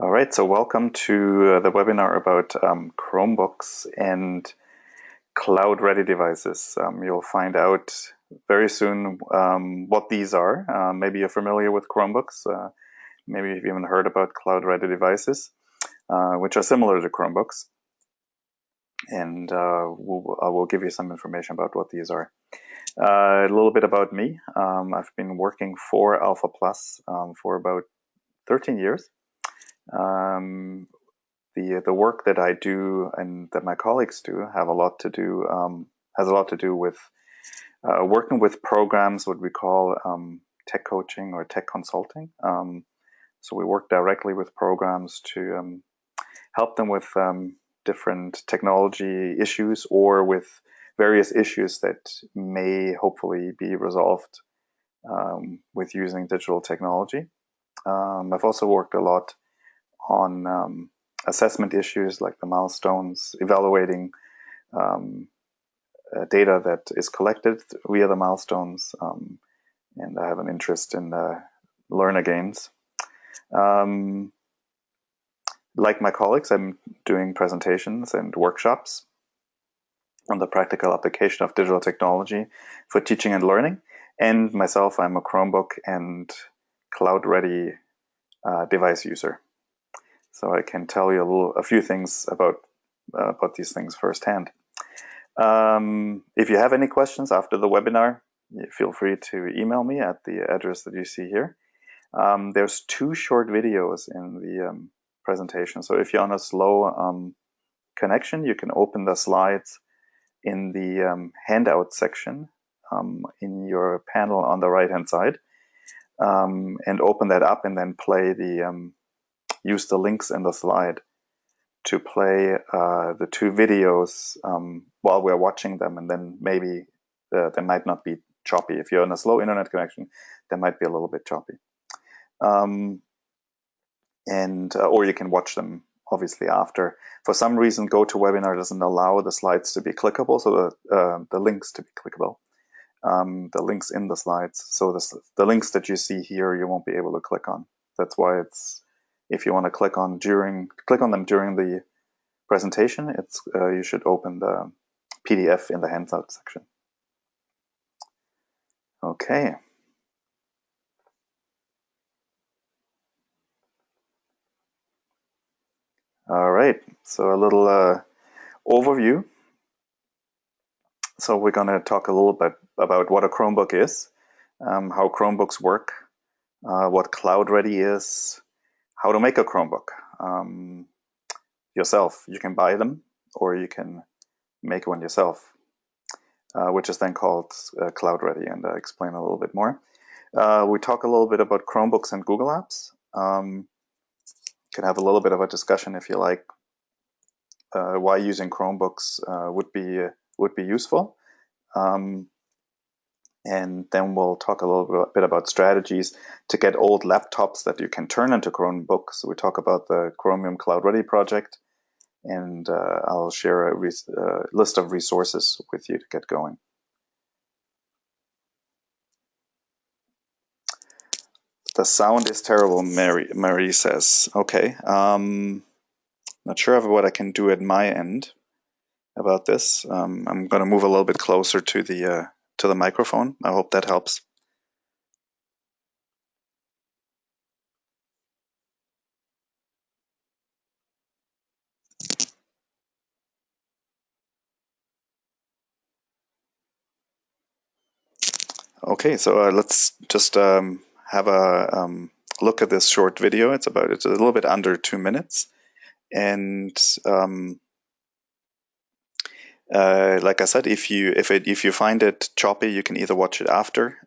All right, so welcome to the webinar about Chromebooks and CloudReady devices. You'll find out very soon what these are. Maybe you're familiar with Chromebooks. Maybe you've even heard about CloudReady devices, which are similar to Chromebooks. And I will give you some information about what these are. A little bit about me. I've been working for Alpha Plus for about 13 years. The work that I do and that my colleagues do has a lot to do with working with programs, what we call tech coaching or tech consulting. So we work directly with programs to help them with different technology issues or with various issues that may hopefully be resolved with using digital technology. I've also worked a lot on assessment issues like the milestones, evaluating data that is collected via the milestones, and I have an interest in learner games. Like my colleagues, I'm doing presentations and workshops on the practical application of digital technology for teaching and learning. And myself, I'm a Chromebook and CloudReady device user. So I can tell you a few things about these things firsthand. If you have any questions after the webinar, feel free to email me at the address that you see here. There's 2 short videos in the presentation. So if you're on a slow connection, you can open the slides in the handout section in your panel on the right-hand side, and open that up and then play use the links in the slide to play the 2 videos while we're watching them, and then maybe they might not be choppy. If you're on a slow internet connection, they might be a little bit choppy. Or you can watch them obviously after. For some reason, GoToWebinar doesn't allow the slides to be clickable, so the links to be clickable. The links in the slides. So the links that you see here, you won't be able to click on. That's why if you want to click on them during the presentation, you should open the PDF in the handout section. Okay. All right. So a little overview. So we're going to talk a little bit about what a Chromebook is, how Chromebooks work, what CloudReady is, how to make a Chromebook yourself. You can buy them or you can make one yourself, which is then called CloudReady, and I'll explain a little bit more. We talk a little bit about Chromebooks and Google Apps. Can have a little bit of a discussion if you like, why using Chromebooks would be useful. And then we'll talk a little bit about strategies to get old laptops that you can turn into Chromebooks. So we talk about the Chromium CloudReady project, and I'll share a list of resources with you to get going. The sound is terrible, Mary says. Okay, not sure of what I can do at my end about this. I'm going to move a little bit closer to the microphone. I hope that helps. Okay, so let's just have a look at this short video. It's a little bit under 2 minutes, and like I said, if you find it choppy, you can either watch it after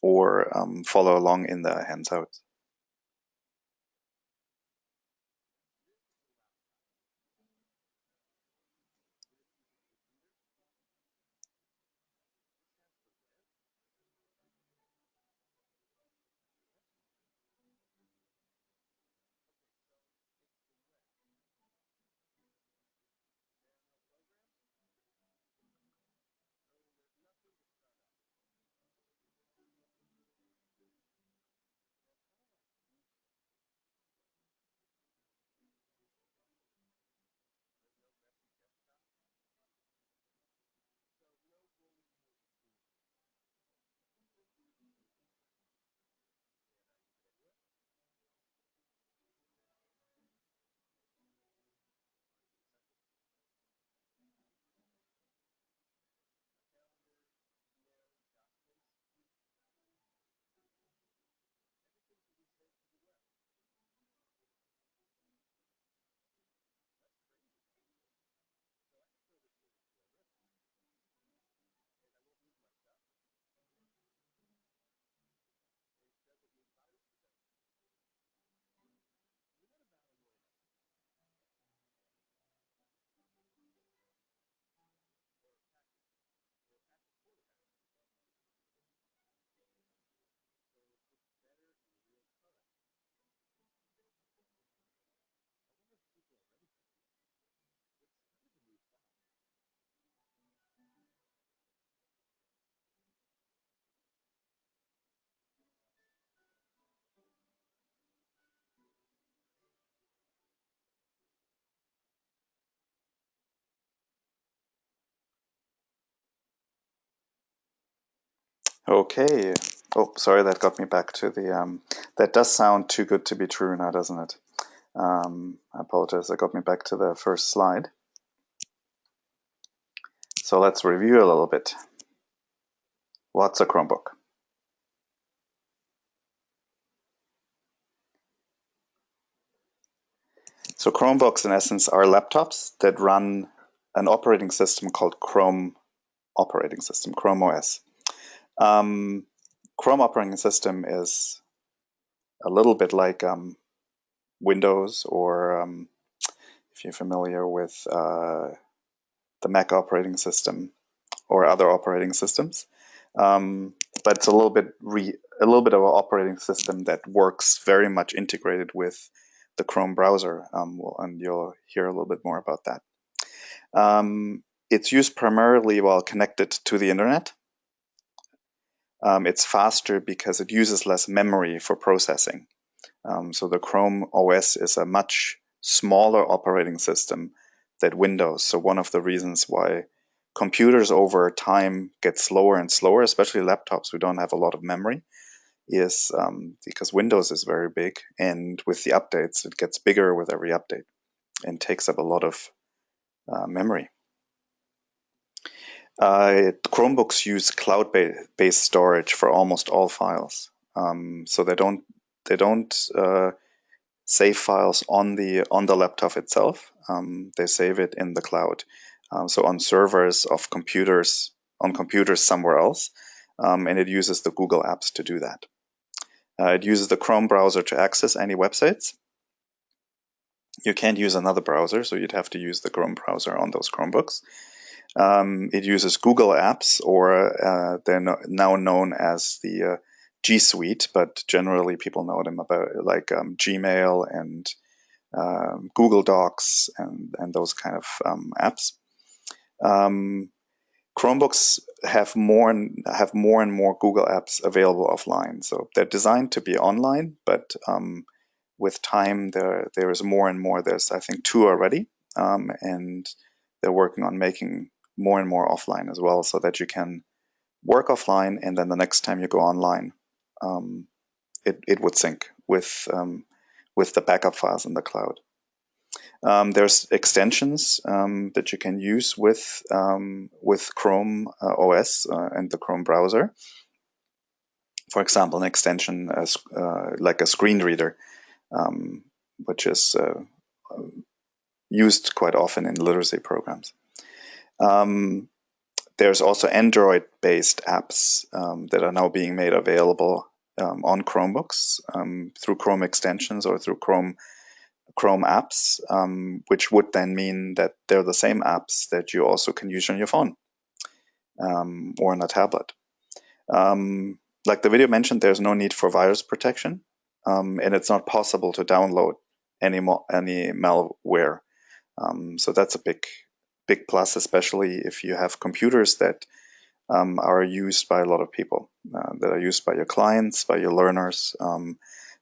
or follow along in the handouts. Okay. Oh, sorry, that got me back to the. That does sound too good to be true now, doesn't it? I apologize, that got me back to the first slide. So let's review a little bit. What's a Chromebook? So Chromebooks, in essence, are laptops that run an operating system called Chrome operating system, Chrome OS. Chrome operating system is a little bit like Windows, or if you're familiar with the Mac operating system or other operating systems. But it's a little bit of an operating system that works very much integrated with the Chrome browser, and you'll hear a little bit more about that. It's used primarily while connected to the internet. It's faster because it uses less memory for processing. So the Chrome OS is a much smaller operating system than Windows. So one of the reasons why computers over time get slower and slower, especially laptops who don't have a lot of memory, is because Windows is very big, and with the updates, it gets bigger with every update and takes up a lot of memory. Chromebooks use cloud-based storage for almost all files, so they don't save files on the laptop itself. They save it in the cloud, so on servers of computers somewhere else, and it uses the Google apps to do that. It uses the Chrome browser to access any websites. You can't use another browser, so you'd have to use the Chrome browser on those Chromebooks. It uses Google Apps, or they're now known as the G Suite, but generally people know them about like Gmail and Google Docs and those kind of apps. Chromebooks have more and more Google apps available offline, so they're designed to be online, but with time there is more and more. There's, I think, 2 already, and they're working on making more and more offline as well, so that you can work offline, and then the next time you go online, it would sync with the backup files in the cloud. There's extensions that you can use with Chrome OS and the Chrome browser. For example, an extension like a screen reader, which is used quite often in literacy programs. There's also Android-based apps that are now being made available on Chromebooks through Chrome extensions or through Chrome apps, which would then mean that they're the same apps that you also can use on your phone or on a tablet. Like the video mentioned, there's no need for virus protection, and it's not possible to download any malware. So that's a big plus, especially if you have computers that are used by a lot of people, that are used by your clients, by your learners,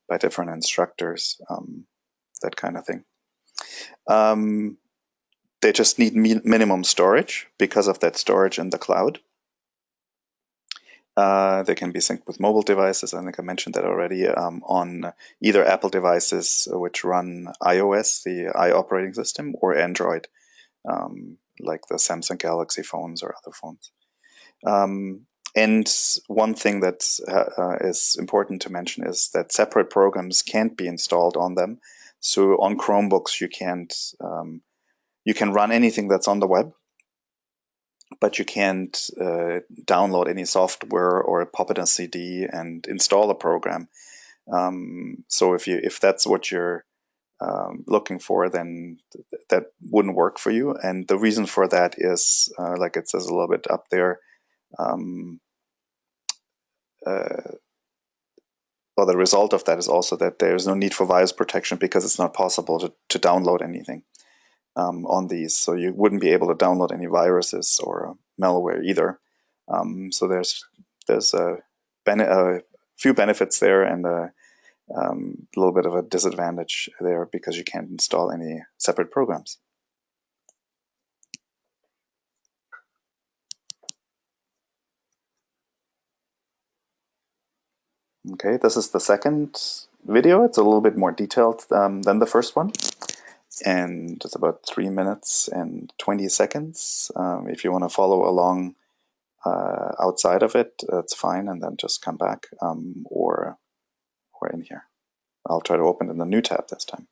by different instructors, that kind of thing. They just need minimum storage because of that storage in the cloud. They can be synced with mobile devices. I think I mentioned that already, on either Apple devices which run iOS, the i operating system, or Android, like the Samsung Galaxy phones or other phones. And one thing that is important to mention is that separate programs can't be installed on them. So on Chromebooks, you can run anything that's on the web, but you can't download any software or pop it in a CD and install a program. So if that's what you're looking for, then that wouldn't work for you. And the reason for that is, like it says a little bit up there, well, the result of that is also that there's no need for virus protection because it's not possible to download anything on these. So you wouldn't be able to download any viruses or malware either. So there's a few benefits there and a little bit of a disadvantage there because you can't install any separate programs. Okay, this is the second video. It's a little bit more detailed than the first one, and it's about 3 minutes and 20 seconds. If you want to follow along outside of it, that's fine, and then just come back or in here. I'll try to open in the new tab this time.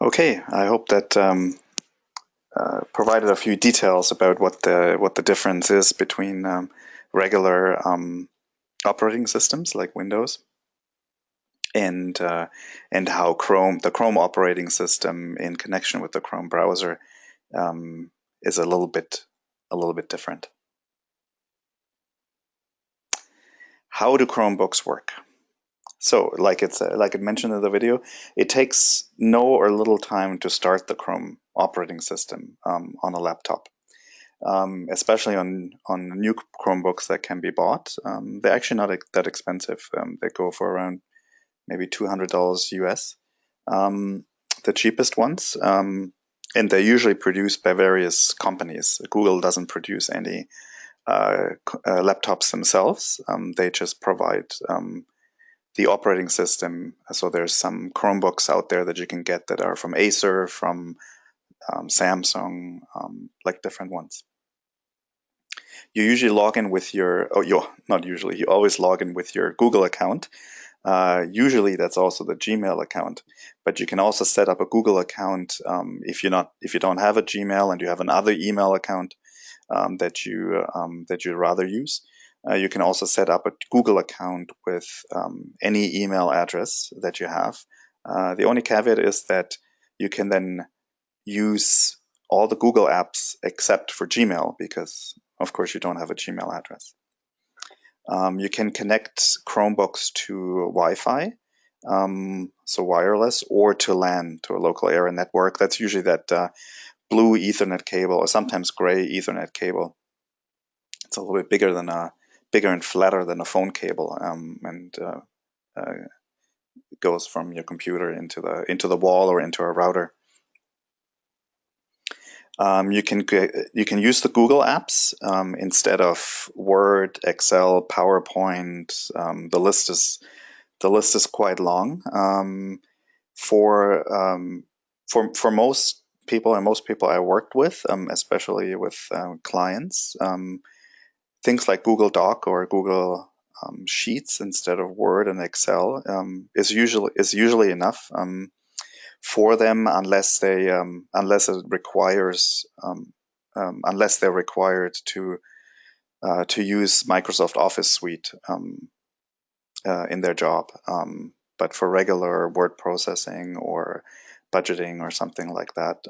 Okay, I hope that provided a few details about what the difference is between regular operating systems like Windows and how the Chrome operating system in connection with the Chrome browser is a little bit different. How do Chromebooks work? So, like it mentioned in the video, it takes no or little time to start the Chrome operating system on a laptop. Especially on new Chromebooks that can be bought. They're actually not that expensive. They go for around maybe $200 US. The cheapest ones, and they're usually produced by various companies. Google doesn't produce any laptops themselves. They just provide the operating system. So there's some Chromebooks out there that you can get that are from Acer, from Samsung, like different ones. You usually log in with your, oh, you not usually, you always log in with your Google account. Usually that's also the Gmail account, but you can also set up a Google account if you don't have a Gmail and you have another email account that you'd rather use. You can also set up a Google account with any email address that you have. The only caveat is that you can then use all the Google apps except for Gmail because, of course, you don't have a Gmail address. You can connect Chromebooks to Wi-Fi, so wireless, or to LAN, to a local area network. That's usually that blue Ethernet cable, or sometimes gray Ethernet cable. It's a little bit bigger and flatter than a phone cable, and goes from your computer into the wall or into a router. You can use the Google apps instead of Word, Excel, PowerPoint. The list is quite long. For most people, and most people I worked with, especially with clients, things like Google Doc or Google Sheets instead of Word and Excel is usually enough for them, unless they're required to use Microsoft Office Suite in their job. But for regular word processing or budgeting or something like that,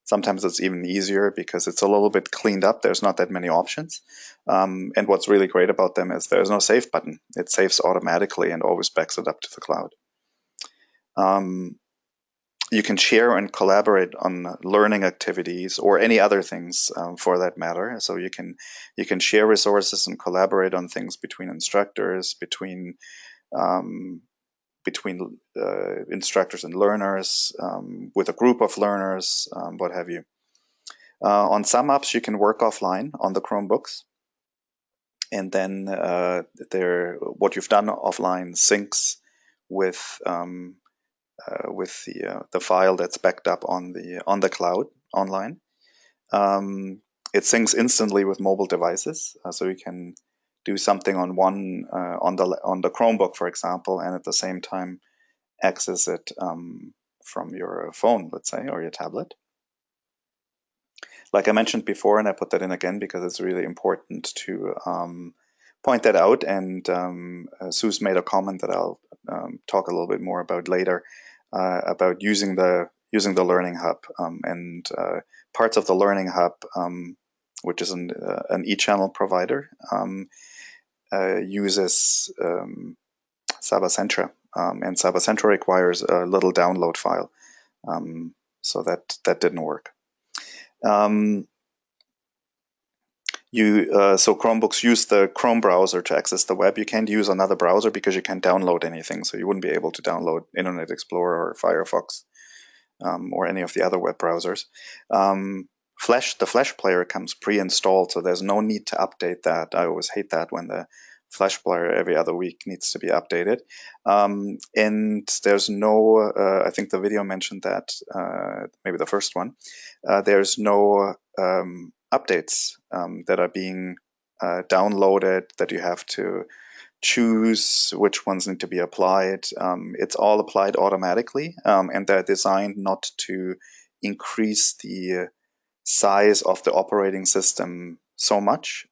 sometimes it's even easier because it's a little bit cleaned up. There's not that many options. And what's really great about them is there's no save button. It saves automatically and always backs it up to the cloud. You can share and collaborate on learning activities or any other things for that matter. So you can share resources and collaborate on things between instructors, between instructors and learners, with a group of learners, what have you. On some apps, you can work offline on the Chromebooks, and then what you've done offline syncs with the file that's backed up on the cloud online. It syncs instantly with mobile devices, so you can do something on the Chromebook, for example, and at the same time access it from your phone, let's say, or your tablet. Like I mentioned before, and I put that in again because it's really important to point that out. And Sue's made a comment that I'll talk a little bit more about later about using the Learning Hub and parts of the Learning Hub, which is an e-channel provider, uses Sabacentra, and Sabacentra requires a little download file, so that didn't work. So Chromebooks use the Chrome browser to access the web. You can't use another browser because you can't download anything. So you wouldn't be able to download Internet Explorer or Firefox or any of the other web browsers. The Flash player comes pre-installed, so there's no need to update that. I always hate that when the Flash player every other week needs to be updated. And there's no, I think the video mentioned that, maybe the first one, there's no updates that are being downloaded that you have to choose which ones need to be applied. It's all applied automatically, and they're designed not to increase the size of the operating system so much.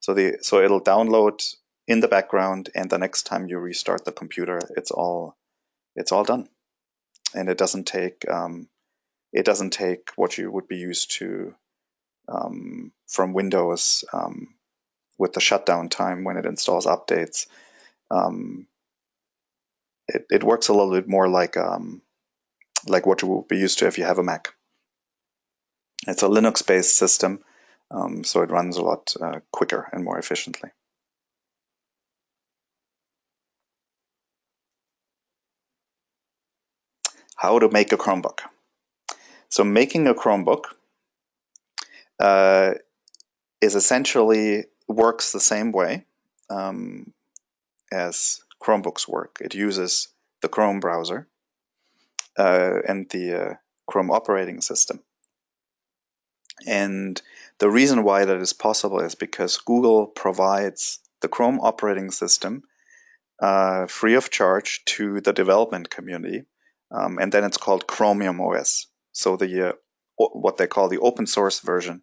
So it'll download in the background, and the next time you restart the computer, it's all done, and it doesn't take what you would be used to from Windows with the shutdown time when it installs updates. It works a little bit more like what you will be used to if you have a Mac. It's a Linux-based system, so it runs a lot quicker and more efficiently. How to make a Chromebook. So making a Chromebook is essentially works the same way as Chromebooks work. It uses the Chrome browser and the Chrome operating system. And the reason why that is possible is because Google provides the Chrome operating system free of charge to the development community, and then it's called Chromium OS. So the what they call the open source version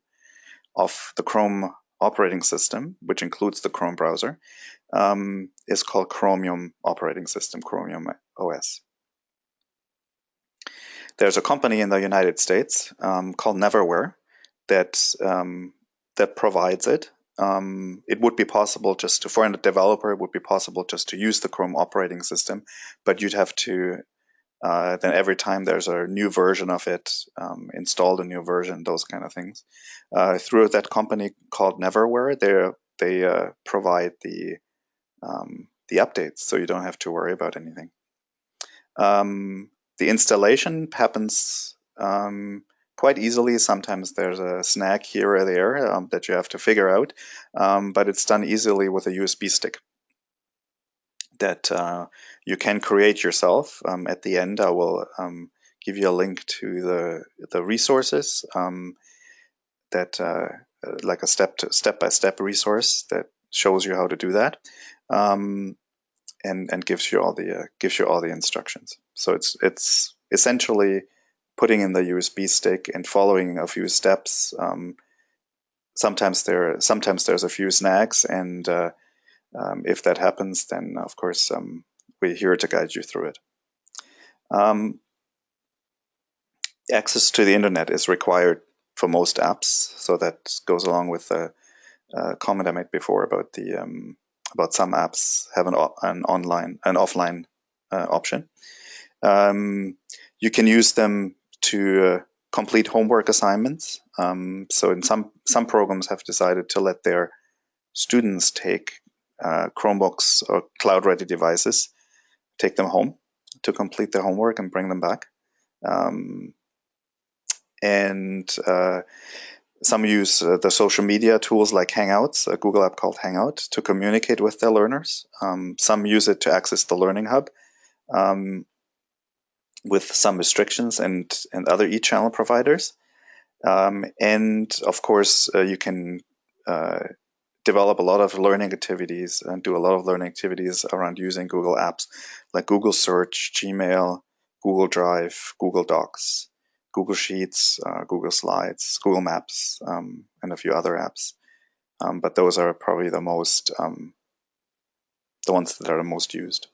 of the Chrome operating system, which includes the Chrome browser, is called Chromium operating system, Chromium OS. There's a company in the United States called Neverware that provides it. It would be possible just to, for a developer, it would be possible just to use the Chrome operating system, but you'd have to then every time there's a new version of it, installed a new version, those kind of things. Through that company called Neverware, they provide the updates, so you don't have to worry about anything. The installation happens quite easily. Sometimes there's a snag here or there that you have to figure out, but it's done easily with a USB stick that you can create yourself. At the end, I will give you a link to the resources that like a step-by-step resource that shows you how to do that, and gives you all the instructions. So it's essentially putting in the USB stick and following a few steps. Sometimes there's a few snags, and if that happens, then of course we're here to guide you through it. Access to the internet is required for most apps, so that goes along with the comment I made before about the about some apps have an offline option. You can use them to complete homework assignments. So in some programs have decided to let their students take Chromebooks or CloudReady devices, take them home to complete their homework and bring them back. Some use the social media tools like Hangouts, a Google app called Hangout, to communicate with their learners. Some use it to access the Learning Hub with some restrictions and other e-channel providers. And of course, you can develop a lot of learning activities and do a lot of learning activities around using Google apps like Google Search, Gmail, Google Drive, Google Docs, Google Sheets, Google Slides, Google Maps, and a few other apps. But those are probably the ones that are the most used.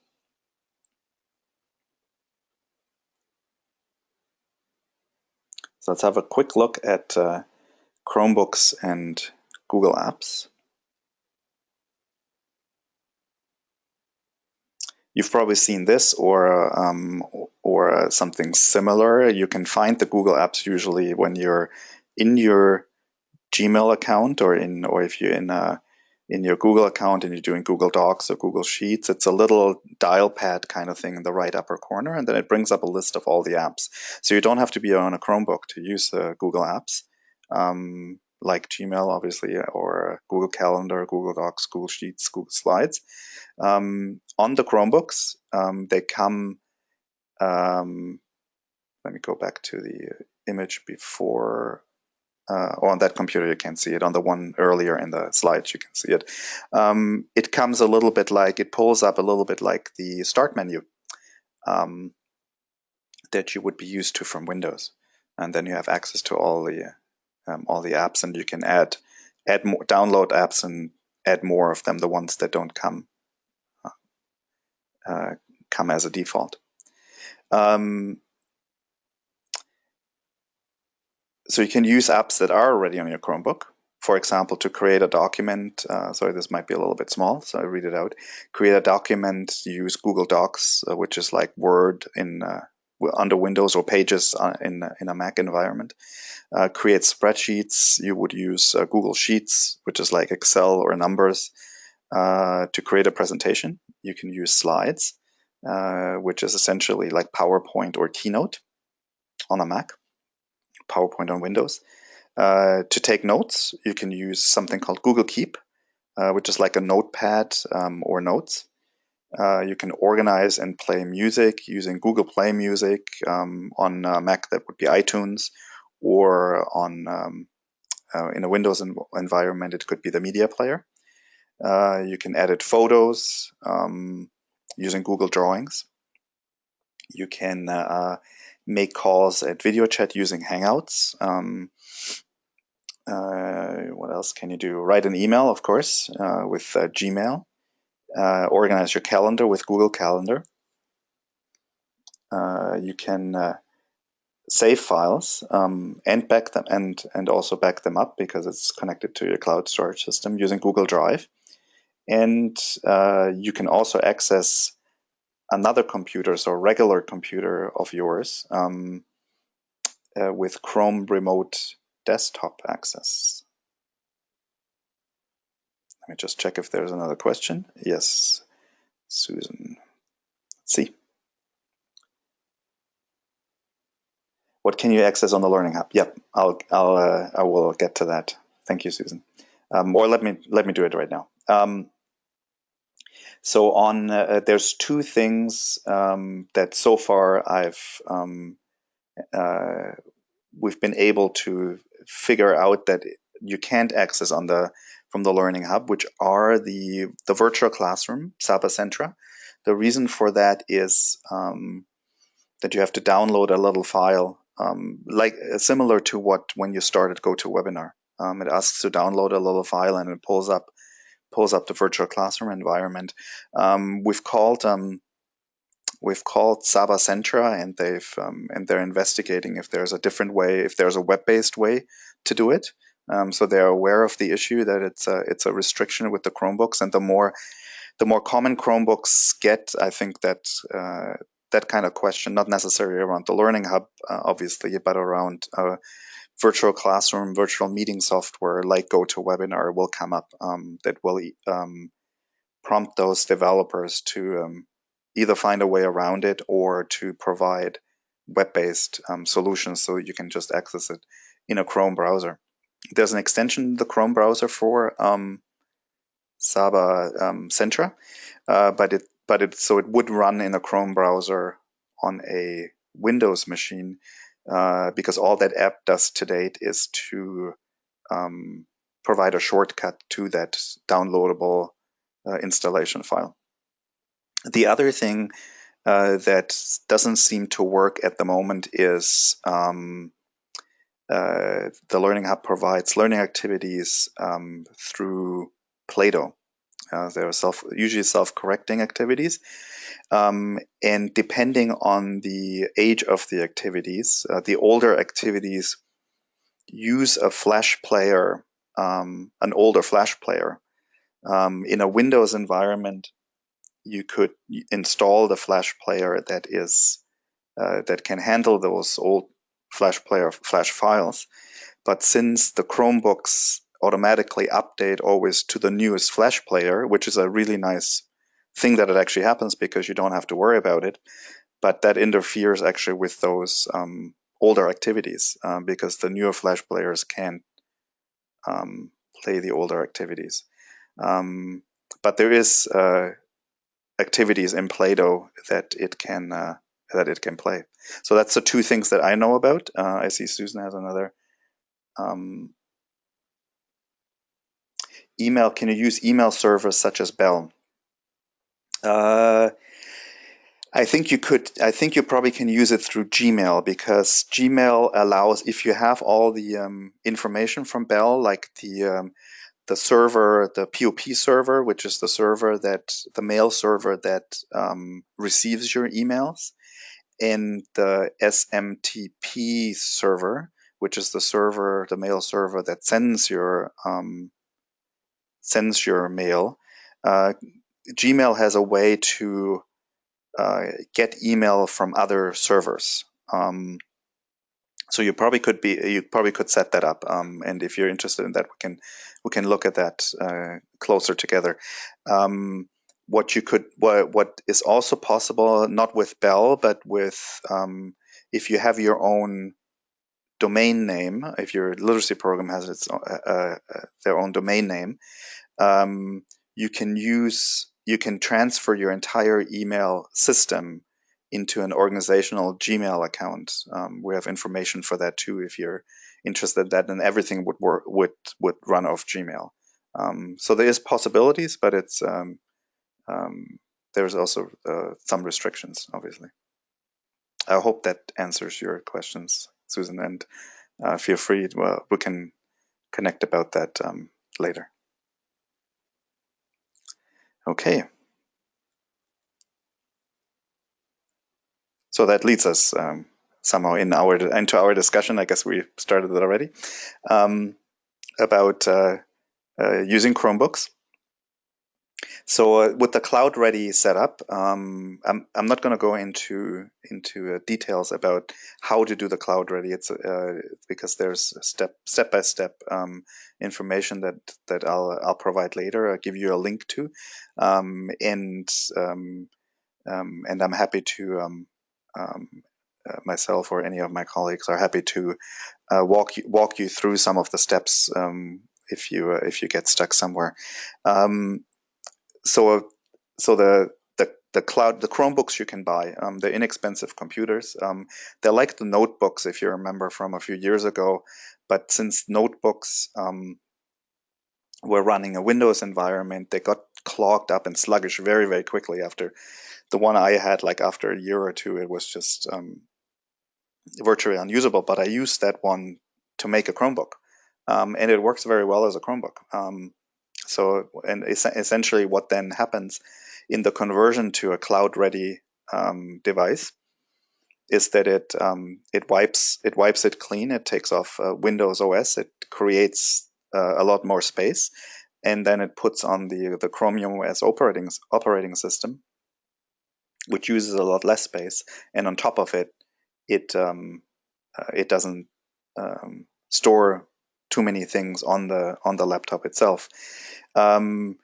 So let's have a quick look at Chromebooks and Google Apps. You've probably seen this or something similar. You can find the Google Apps usually when you're in your Gmail account or if you're in your Google account and you're doing Google Docs or Google Sheets. It's a little dial pad kind of thing in the right upper corner, and then it brings up a list of all the apps. So you don't have to be on a Chromebook to use the Google Apps, like Gmail, obviously, or Google Calendar, Google Docs, Google Sheets, Google Slides. On the Chromebooks, they come. Let me go back to the image before. Or on that computer, you can see it. On the one earlier in the slides, you can see it. It comes a little bit like, it pulls up a little bit like the start menu that you would be used to from Windows. And then you have access to all the apps, and you can add more, download apps and add more of them, the ones that don't come as a default. So you can use apps that are already on your Chromebook. For example, to create a document, sorry, this might be a little bit small, so I read it out. Create a document, use Google Docs, which is like Word under Windows, or Pages in a Mac environment. Create spreadsheets, you would use Google Sheets, which is like Excel or Numbers. To create a presentation, you can use Slides, which is essentially like PowerPoint or Keynote on a Mac. PowerPoint on Windows. To take notes, you can use something called Google Keep, which is like a notepad or notes. You can organize and play music using Google Play Music. On Mac, that would be iTunes, or on in a Windows environment, it could be the media player. You can edit photos. using Google Drawings. You can make calls at video chat using Hangouts. What else can you do? Write an email, of course, with Gmail. Organize your calendar with Google Calendar. You can save files and back them and also back them up because it's connected to your cloud storage system using Google Drive. And you can also access another computer, so a regular computer of yours, with Chrome Remote Desktop access. Let me just check if there's another question. Yes, Susan. Let's see. What can you access on the Learning Hub? Yep, I will get to that. Thank you, Susan. Or let me do it right now. So on there's two things that so far we've been able to figure out that you can't access from the Learning Hub, which are the virtual classroom, Saba Centra. The reason for that is that you have to download a little file, similar to when you started GoToWebinar. It asks to download a little file and it pulls up the virtual classroom environment. We've called Saba Centra, and they're investigating if there's a different way, if there's a web-based way to do it. So they're aware of the issue that it's a restriction with the Chromebooks, and the more common Chromebooks get, I think that that kind of question, not necessarily around the Learning Hub, obviously, but around virtual classroom, virtual meeting software like GoToWebinar will come up, that will prompt those developers to either find a way around it or to provide web-based solutions so you can just access it in a Chrome browser. There's an extension in the Chrome browser for Saba Centra, but it would run in a Chrome browser on a Windows machine, because all that app does to date is to provide a shortcut to that downloadable installation file. The other thing that doesn't seem to work at the moment is the Learning Hub provides learning activities through Play-Doh. They're usually self-correcting activities, and depending on the age of the activities, the older activities use a flash player, an older flash player. In a Windows environment, you could install the flash player that can handle those old flash files. But since the Chromebooks automatically update always to the newest flash player, which is a really nice thing that it actually happens because you don't have to worry about it, but that interferes actually with those older activities, because the newer flash players can't play the older activities. But there is activities in Play-Doh that it can play. So that's the two things that I know about. I see Susan has another. Email. Can you use email servers such as Bell? I think you could. I think you probably can use it through Gmail, because Gmail allows, if you have all the information from Bell, like the server, the POP server, which is the mail server that receives your emails, and the SMTP server, which is the mail server that sends your mail. Gmail has a way to get email from other servers. So you probably could set that up, and if you're interested in that, we can look at that closer together. What is also possible, not with Bell, but with if you have your own domain name, if your literacy program has their own domain name, you can transfer your entire email system into an organizational Gmail account. We have information for that too, if you're interested in that, and everything would run off Gmail. So there is possibilities, but it's there's also some restrictions, obviously. I hope that answers your questions, Susan, and feel free. Well, we can connect about that later. Okay. So that leads us somehow into our discussion. I guess we started it already about using Chromebooks. So with the CloudReady setup, I'm not going to go into details about how to do the CloudReady. It's because there's step by step information that I'll provide later. I'll give you a link to, and I'm happy to myself or any of my colleagues are happy to walk you through some of the steps if you get stuck somewhere. So the Chromebooks you can buy, they're inexpensive computers. They're like the notebooks, if you remember from a few years ago. But since notebooks were running a Windows environment, they got clogged up and sluggish very, very quickly. After the one I had, like after a year or two, it was just virtually unusable. But I used that one to make a Chromebook, and it works very well as a Chromebook. So, and essentially what then happens in the conversion to a cloud-ready device is that it wipes it clean. It takes off Windows OS. It creates a lot more space, and then it puts on the Chromium OS operating system, which uses a lot less space. And on top of it, it doesn't store too many things on the laptop itself. I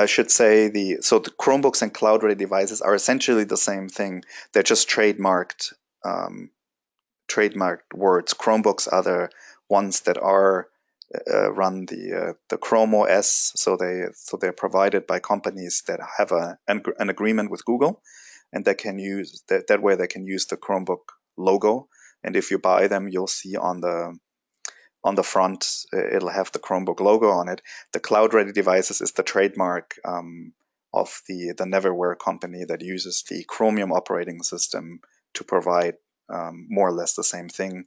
should say the Chromebooks and CloudReady devices are essentially the same thing. They're just trademarked words. Chromebooks are the ones that are run the Chrome OS, so they're provided by companies that have an agreement with Google, and they can use that way they can use the Chromebook logo. And if you buy them, you'll see on the front, it'll have the Chromebook logo on it. The CloudReady devices is the trademark of the Neverware company that uses the Chromium operating system to provide more or less the same thing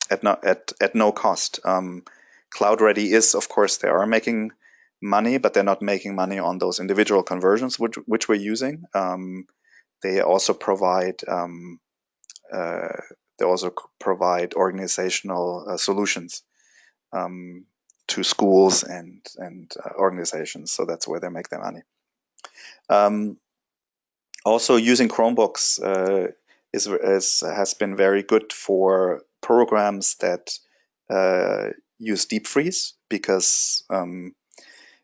at no cost. CloudReady is, of course, they are making money, but they're not making money on those individual conversions which we're using. They also provide organizational solutions to schools and organizations. So that's where they make their money. Also, using Chromebooks has been very good for programs that use deep freeze, because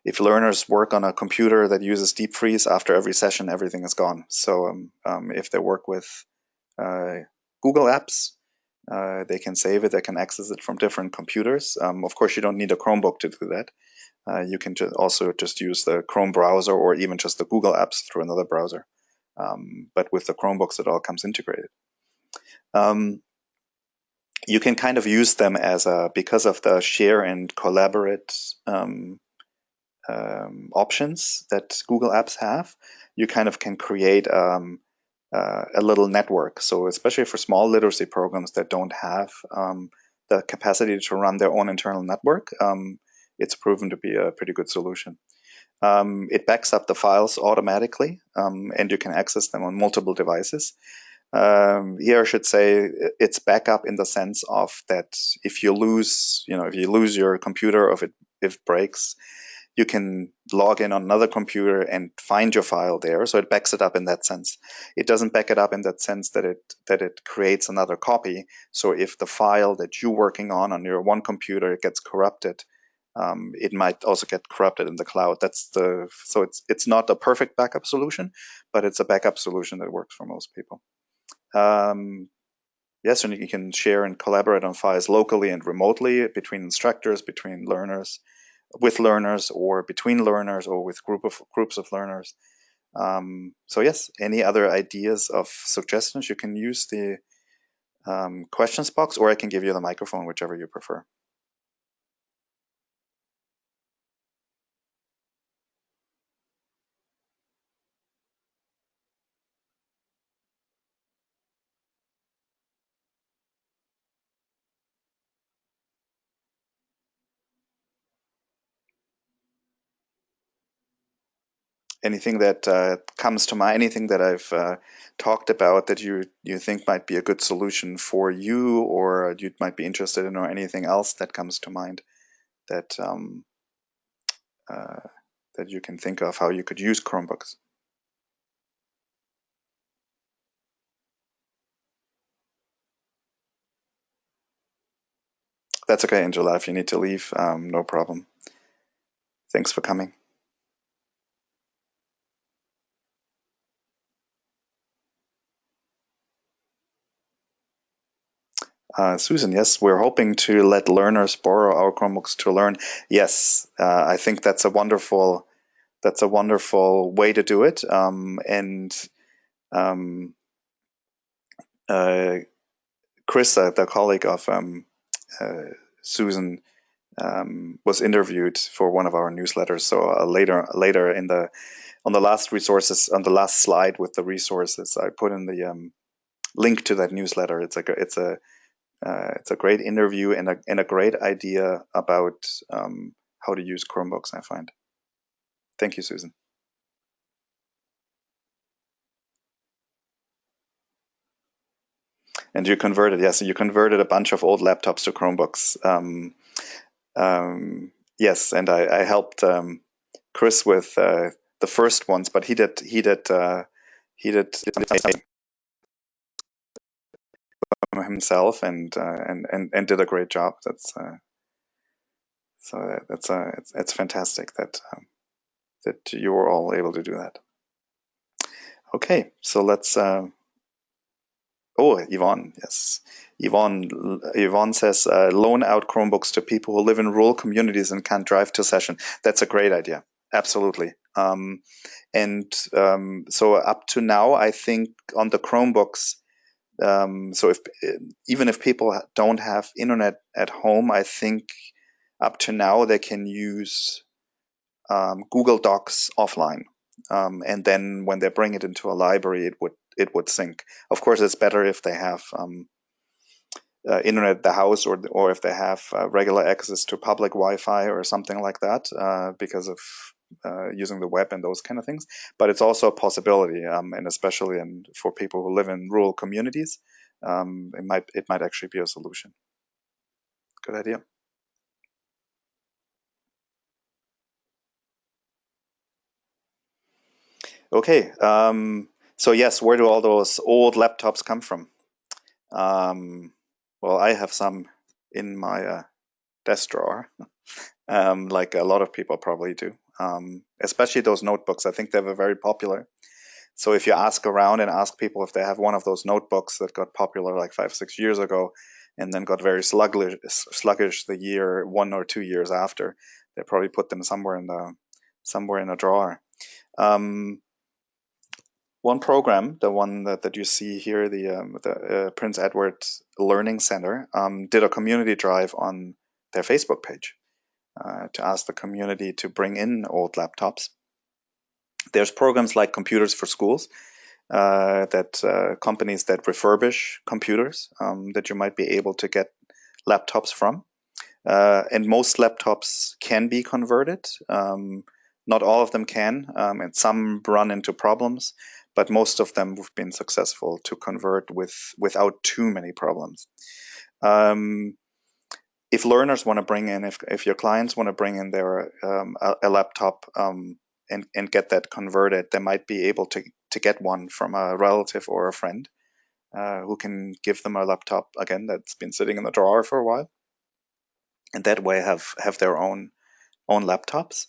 if learners work on a computer that uses deep freeze, after every session, everything is gone. So if they work with Google Apps, they can save it, they can access it from different computers. Of course, you don't need a Chromebook to do that. You can also just use the Chrome browser or even just the Google Apps through another browser. But with the Chromebooks, it all comes integrated. You can kind of use them because of the share and collaborate options that Google Apps have. You kind of can create a little network. So especially for small literacy programs that don't have the capacity to run their own internal network, it's proven to be a pretty good solution. It backs up the files automatically, and you can access them on multiple devices. Here I should say it's backup in the sense of that if you lose your computer, or if it breaks, you can log in on another computer and find your file there. So it backs it up in that sense. It doesn't back it up in that sense that it creates another copy. So if the file that you're working on your one computer gets corrupted, it might also get corrupted in the cloud. So it's not a perfect backup solution, but it's a backup solution that works for most people. Yes, and you can share and collaborate on files locally and remotely between instructors, between learners, with learners, or between learners, or with groups of learners. So yes, any other ideas of suggestions? You can use the questions box, or I can give you the microphone, whichever you prefer. anything that comes to mind, anything that I've talked about that you think might be a good solution for you, or you might be interested in, or anything else that comes to mind that uh, that you can think of how you could use Chromebooks. That's okay, Angela. If you need to leave, no problem. Thanks for coming. Susan, yes, we're hoping to let learners borrow our Chromebooks to learn. Yes, I think that's a wonderful way to do it. And um, uh, Chris, the colleague of Susan, was interviewed for one of our newsletters. So later in the on the last resources on the last slide with the resources, I put in the link to that newsletter. It's a great interview and a great idea about how to use Chromebooks, I find. Thank you, Susan. And you converted, yes, you converted a bunch of old laptops to Chromebooks. Yes, and I helped Chris with the first ones, but he did himself and did a great job. It's fantastic that you were all able to do that. Okay, so let's. Oh, Yvonne, yes. Yvonne says, loan out Chromebooks to people who live in rural communities and can't drive to session. That's a great idea. Absolutely. So up to now, I think on the Chromebooks, so if even if people don't have internet at home, I think up to now they can use Google Docs offline, and then when they bring it into a library, it would sync. Of course, it's better if they have internet at the house, or if they have regular access to public Wi-Fi or something like that, because of using the web and those kind of things. But it's also a possibility, and especially for people who live in rural communities, it might actually be a solution. Good idea. Okay. So yes, where do all those old laptops come from? Well, I have some in my desk drawer, like a lot of people probably do. Especially those notebooks. I think they were very popular. So if you ask around and ask people if they have one of those notebooks that got popular like 5, 6 years ago, and then got very sluggish the year 1 or 2 years after, they probably put them somewhere in a drawer. One program, the one that you see here, the Prince Edward Learning Center, did a community drive on their Facebook page to ask the community to bring in old laptops. There's programs like Computers for Schools, that companies that refurbish computers, that you might be able to get laptops from. And most laptops can be converted. Not all of them can, and some run into problems, but most of them have been successful to convert without too many problems. If learners want to bring in, if your clients want to bring in their a laptop, and get that converted, they might be able to get one from a relative or a friend who can give them a laptop again that's been sitting in the drawer for a while, and that way have their own laptops.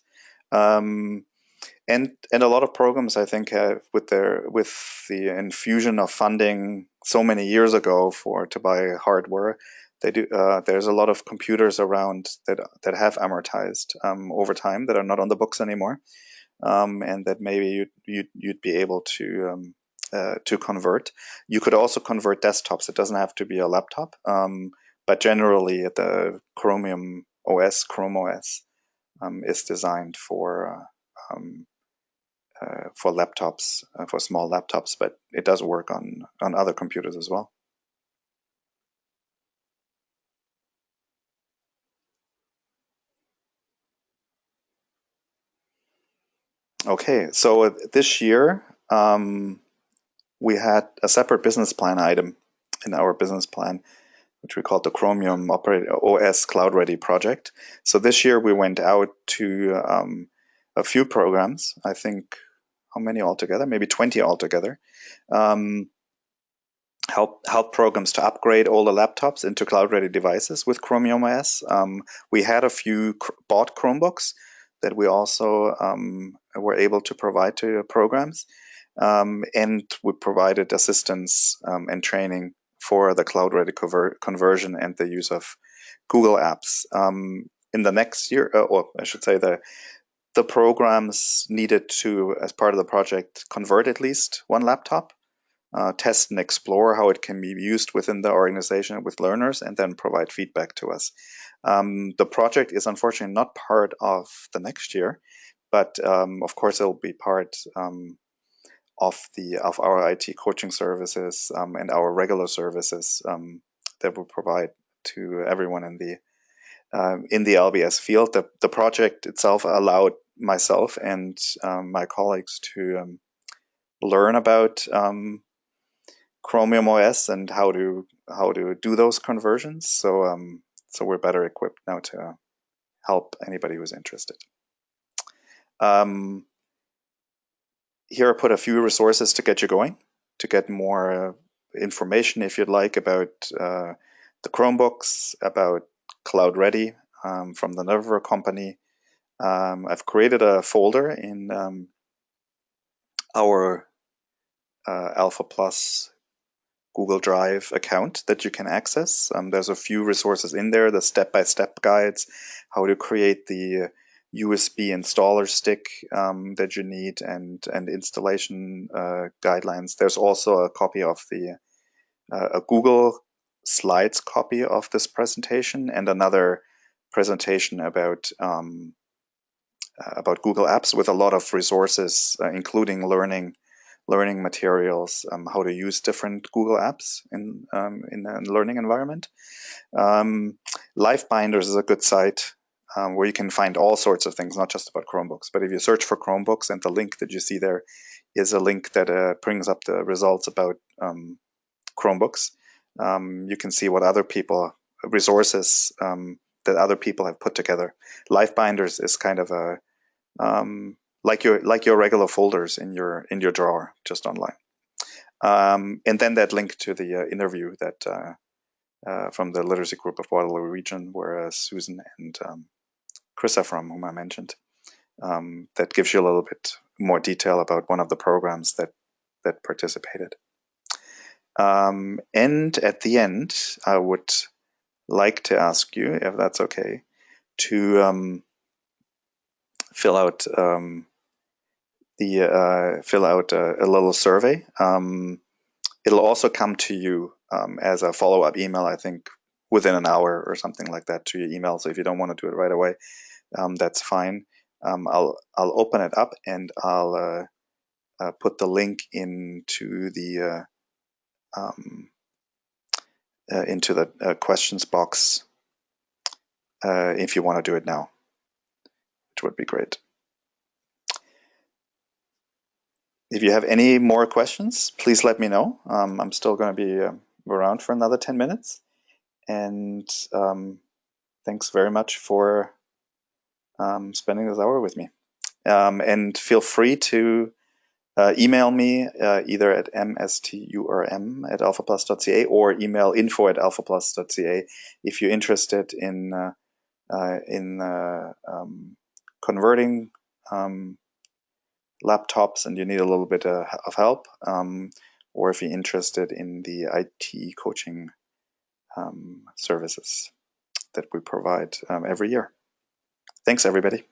And a lot of programs, I think, with the infusion of funding so many years ago to buy hardware, they do. There's a lot of computers around that have amortized over time, that are not on the books anymore, and that maybe you'd be able to convert. You could also convert desktops. It doesn't have to be a laptop, but generally the Chrome OS is designed for laptops, for small laptops, but it does work on other computers as well. Okay, so this year we had a separate business plan item in our business plan, which we called the Chromium OS CloudReady project. So this year we went out to a few programs. I think, how many altogether? Maybe 20 altogether. Um, help programs to upgrade all the laptops into cloud-ready devices with Chromium OS. We had a few bought Chromebooks that we also were able to provide to programs, and we provided assistance and training for the cloud-ready conversion and the use of Google Apps. In the next year, or I should say, the programs needed to, as part of the project, convert at least one laptop, test and explore how it can be used within the organization with learners, and then provide feedback to us. The project is unfortunately not part of the next year, but of course it'll be part of our IT coaching services and our regular services that we provide to everyone in the LBS field. The project itself allowed myself and my colleagues to learn about Chromium OS and how to do those conversions. So we're better equipped now to help anybody who's interested. Here I put a few resources to get you going, to get more information if you'd like about the Chromebooks, about CloudReady from the Nerver company. I've created a folder in our Alpha Plus Google Drive account that you can access. There's a few resources in there, the step-by-step guides, how to create the USB installer stick that you need, and installation guidelines. There's also a copy of a Google Slides copy of this presentation, and another presentation about Google Apps with a lot of resources, including learning materials, how to use different Google apps in a learning environment. LifeBinders is a good site where you can find all sorts of things, not just about Chromebooks. But if you search for Chromebooks, and the link that you see there is a link that brings up the results about Chromebooks, you can see what resources that other people have put together. LifeBinders is kind of a like your regular folders in your drawer, just online. And then that link to the interview that from the literacy group of Waterloo Region, where Susan and Chris are from, whom I mentioned, that gives you a little bit more detail about one of the programs that participated. And at the end, I would like to ask you, if that's okay, to fill out a little survey. It'll also come to you as a follow-up email, I think, within an hour or something like that to your email. So if you don't want to do it right away, that's fine. I'll open it up, and I'll put the link into the questions box if you want to do it now, which would be great. If you have any more questions, please let me know. I'm still going to be around for another 10 minutes. And thanks very much for spending this hour with me. And feel free to email me either at msturm@alphaplus.ca or email info@alphaplus.ca if you're interested in converting laptops and you need a little bit of help, or if you're interested in the IT coaching services that we provide every year. Thanks, everybody.